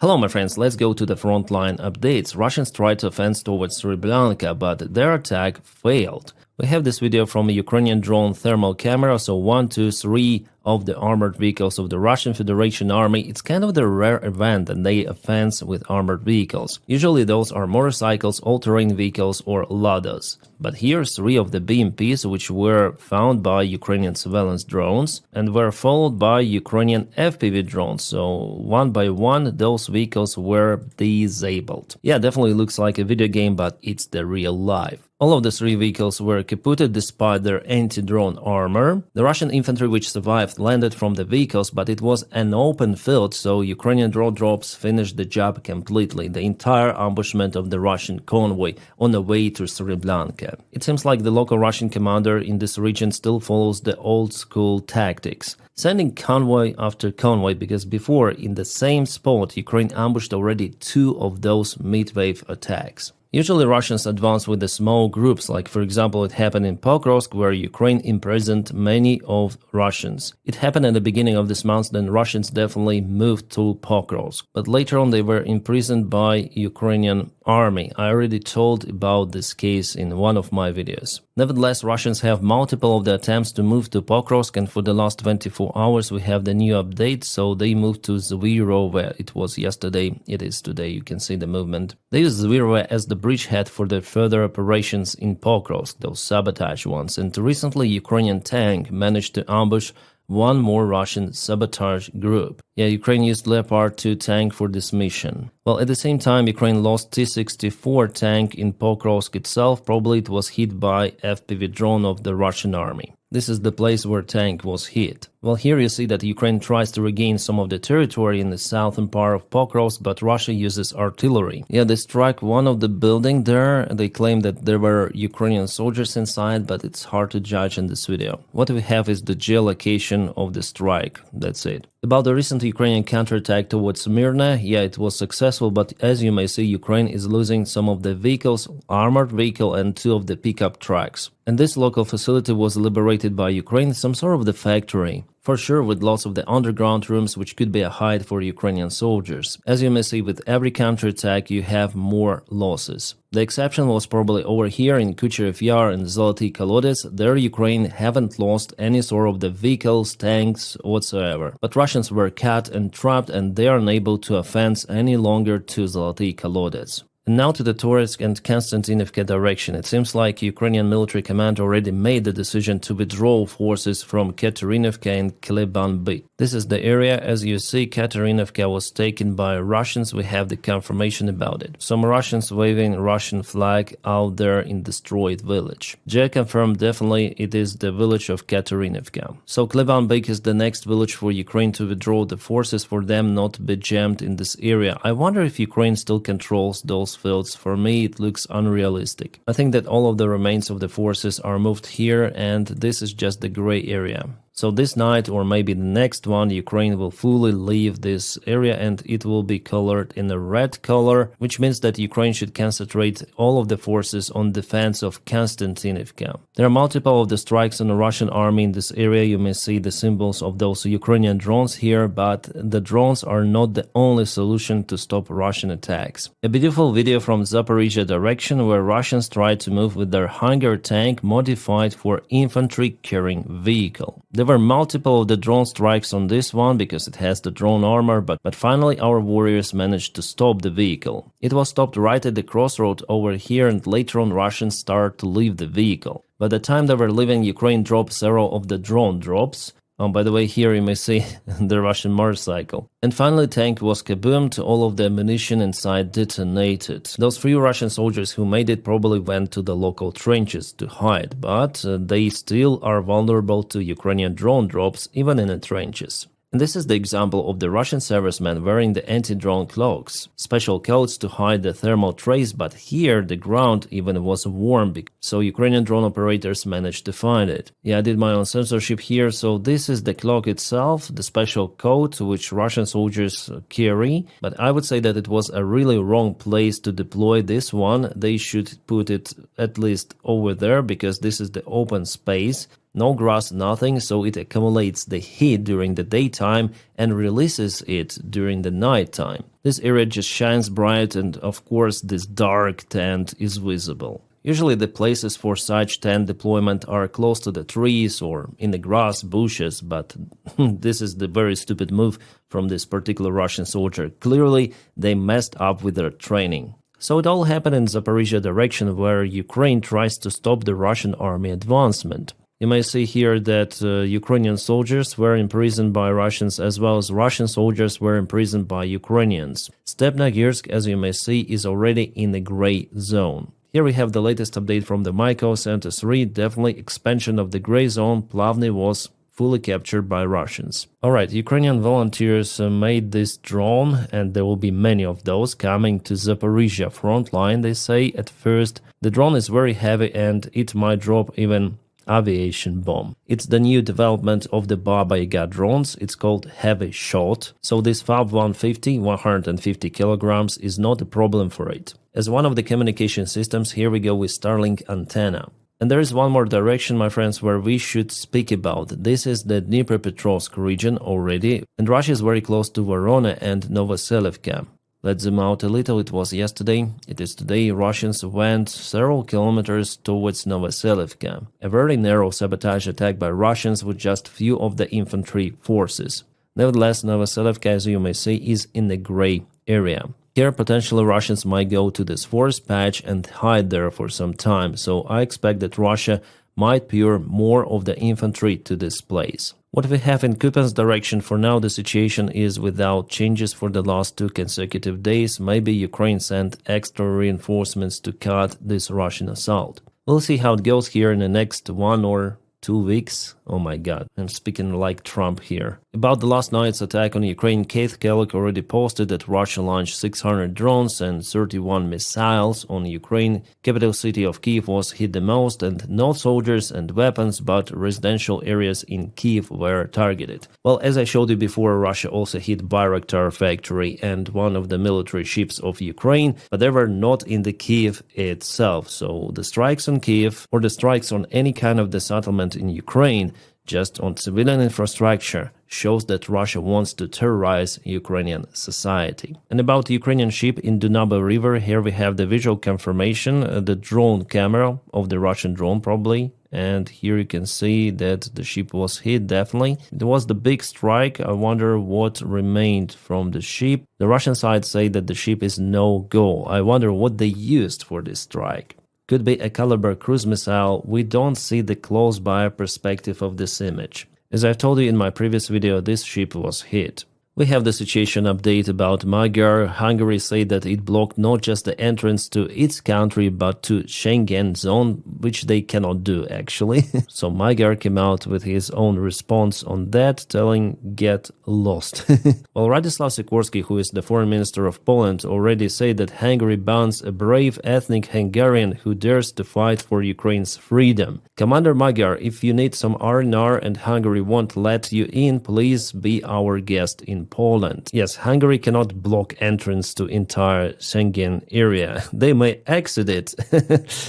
Hello my friends, let's go to the Frontline updates. Russians tried to advance towards Sreblyansk, but their attack failed. We have this video from a Ukrainian drone thermal camera, so 1, 2, 3 of the armored vehicles of the Russian Federation Army. It's kind of the rare event that they advance with armored vehicles. Usually those are motorcycles, all-terrain vehicles or Ladas. But here 3 of the BMPs which were found by Ukrainian surveillance drones and were followed by Ukrainian FPV drones, so one by one those vehicles were disabled. Yeah, definitely looks like a video game, but it's the real life. All of the 3 vehicles were kaputted despite their anti-drone armor. The Russian infantry which survived landed from the vehicles, but it was an open field, so Ukrainian drone drops finished the job completely, the entire ambushment of the Russian convoy on the way to Sreblyansk. It seems like the local Russian commander in this region still follows the old-school tactics, sending convoy after convoy, because before, in the same spot, Ukraine ambushed already 2 of those mid-wave attacks. Usually Russians advance with the small groups, like for example it happened in Pokrovsk, where Ukraine imprisoned many of Russians. It happened at the beginning of this month, then Russians definitely moved to Pokrovsk. But later on they were imprisoned by Ukrainian army. I already told about this case in one of my videos. Nevertheless, Russians have multiple of the attempts to move to Pokrovsk, and for the last 24 hours we have the new update, so they moved to Zviro, where it was yesterday, it is today, you can see the movement. They use Zviro as the bridgehead for their further operations in Pokrovsk, those sabotage ones, and recently Ukrainian tank managed to ambush one more Russian sabotage group. Yeah, Ukraine used Leopard 2 tank for this mission. Well, at the same time, Ukraine lost T-64 tank in Pokrovsk itself. Probably it was hit by FPV drone of the Russian army. This is the place where tank was hit. Well, here you see that Ukraine tries to regain some of the territory in the southern part of Pokrovsk, but Russia uses artillery. Yeah, they struck one of the building there. They claim that there were Ukrainian soldiers inside, but it's hard to judge in this video. What we have is the geolocation of the strike. That's it. About the recent Ukrainian counterattack towards Smyrna, yeah, it was successful, but as you may see, Ukraine is losing some of the vehicles, armored vehicle and 2 of the pickup trucks. And this local facility was liberated by Ukraine, some sort of the factory. For sure, with lots of the underground rooms, which could be a hide for Ukrainian soldiers. As you may see, with every counterattack you have more losses. The exception was probably over here in Kucherev Yar and Zoloty Kolodets. There Ukraine haven't lost any sort of the vehicles, tanks whatsoever. But Russians were cut and trapped, and they are unable to advance any longer to Zoloty Kolodets. And now to the Toretsk and Konstantinivka direction. It seems like Ukrainian military command already made the decision to withdraw forces from Katerinovka and Klebanbyk. This is the area. As you see, Katerinovka was taken by Russians. We have the confirmation about it. Some Russians waving Russian flag out there in destroyed village. Jay confirmed definitely it is the village of Katerinovka. So Klebanbyk is the next village for Ukraine to withdraw the forces, for them not to be jammed in this area. I wonder if Ukraine still controls those fields. For me, it looks unrealistic. I think that all of the remains of the forces are moved here, and this is just the gray area. So this night, or maybe the next one, Ukraine will fully leave this area and it will be colored in a red color, which means that Ukraine should concentrate all of the forces on defense of Konstantinivka. There are multiple of the strikes on the Russian army in this area. You may see the symbols of those Ukrainian drones here, but the drones are not the only solution to stop Russian attacks. A beautiful video from Zaporizhia direction, where Russians tried to move with their Hunger tank modified for infantry carrying vehicle. There were multiple of the drone strikes on this one because it has the drone armor, but finally our warriors managed to stop the vehicle. It was stopped right at the crossroad over here, and later on Russians started to leave the vehicle. By the time they were leaving, Ukraine dropped several of the drone drops. Oh, by the way, here you may see the Russian motorcycle. And finally, tank was kaboomed, all of the ammunition inside detonated. Those few Russian soldiers who made it probably went to the local trenches to hide, but they still are vulnerable to Ukrainian drone drops, even in the trenches. And this is the example of the Russian servicemen wearing the anti-drone cloaks, special coats to hide the thermal trace, but here the ground even was warm, so Ukrainian drone operators managed to find it. Yeah, I did my own censorship here, so this is the cloak itself, the special coat which Russian soldiers carry, but I would say that it was a really wrong place to deploy this one. They should put it at least over there, because this is the open space. No grass, nothing, so it accumulates the heat during the daytime and releases it during the nighttime. This area just shines bright, and of course this dark tent is visible. Usually the places for such tent deployment are close to the trees or in the grass, bushes, but this is the very stupid move from this particular Russian soldier. Clearly, they messed up with their training. So it all happened in Zaporizhia direction, where Ukraine tries to stop the Russian army advancement. You may see here that Ukrainian soldiers were imprisoned by Russians, as well as Russian soldiers were imprisoned by Ukrainians. Stepnogorsk, as you may see, is already in the gray zone. Here we have the latest update from the Myko Center 3, definitely expansion of the gray zone. Plavny was fully captured by Russians. Alright, Ukrainian volunteers made this drone, and there will be many of those coming to Zaporizhia Frontline. They say at first the drone is very heavy and it might drop even aviation bomb. It's the new development of the Baba Yaga drones. It's called Heavy Shot. So this FAB 150, 150 kilograms, is not a problem for it. As one of the communication systems, here we go with Starlink antenna. And there is one more direction, my friends, where we should speak about. This is the Dnipropetrovsk region already, and Russia is very close to Vorona and Novoselivka. Let's zoom out a little. It was yesterday. It is today. Russians went several kilometers towards Novoselivka. A very narrow sabotage attack by Russians with just few of the infantry forces. Nevertheless, Novoselivka, as you may see, is in the gray area. Here, potentially Russians might go to this forest patch and hide there for some time, so I expect that Russia might pour more of the infantry to this place. What we have in Kupiansk direction for now, the situation is without changes for the last 2 consecutive days. Maybe Ukraine sent extra reinforcements to cut this Russian assault. We'll see how it goes here in the next 1 or 2 weeks. Oh my god, I'm speaking like Trump here. About the last night's attack on Ukraine, Keith Kellogg already posted that Russia launched 600 drones and 31 missiles on Ukraine. Capital city of Kyiv was hit the most, and no soldiers and weapons, but residential areas in Kyiv were targeted. Well, as I showed you before, Russia also hit Bayraktar factory and one of the military ships of Ukraine, but they were not in the Kyiv itself. So the strikes on Kyiv, or the strikes on any kind of the settlement in Ukraine, just on civilian infrastructure, shows that Russia wants to terrorize Ukrainian society. And about the Ukrainian ship in Dunaba River, here we have the visual confirmation, the drone camera of the Russian drone probably. And here you can see that the ship was hit, definitely. There was the big strike. I wonder what remained from the ship. The Russian side say that the ship is no-go. I wonder what they used for this strike. Could be a caliber cruise missile. We don't see the close-by perspective of this image. As I've told you in my previous video, this ship was hit. We have the situation update about Magyar. Hungary said that it blocked not just the entrance to its country, but to Schengen zone, which they cannot do actually. So Magyar came out with his own response on that, telling get lost. Well, Radoslaw Sikorski, who is the foreign minister of Poland, already said that Hungary bans a brave ethnic Hungarian who dares to fight for Ukraine's freedom. Commander Magyar, if you need some R&R and Hungary won't let you in, please be our guest in Poland. Yes, Hungary cannot block entrance to entire Schengen area. They may exit it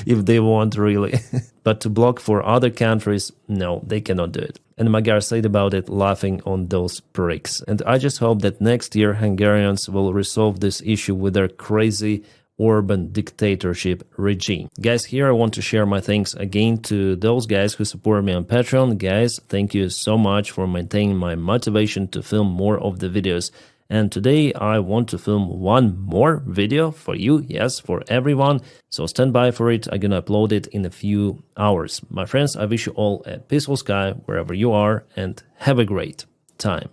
if they want really. But to block for other countries, no, they cannot do it. And Magyar said about it, laughing on those pricks. And I just hope that next year Hungarians will resolve this issue with their crazy Orban dictatorship regime. Guys, here I want to share my thanks again to those guys who support me on Patreon. Guys, thank you so much for maintaining my motivation to film more of the videos. And today I want to film one more video for you, yes, for everyone. So stand by for it. I'm gonna upload it in a few hours. My friends, I wish you all a peaceful sky wherever you are and have a great time.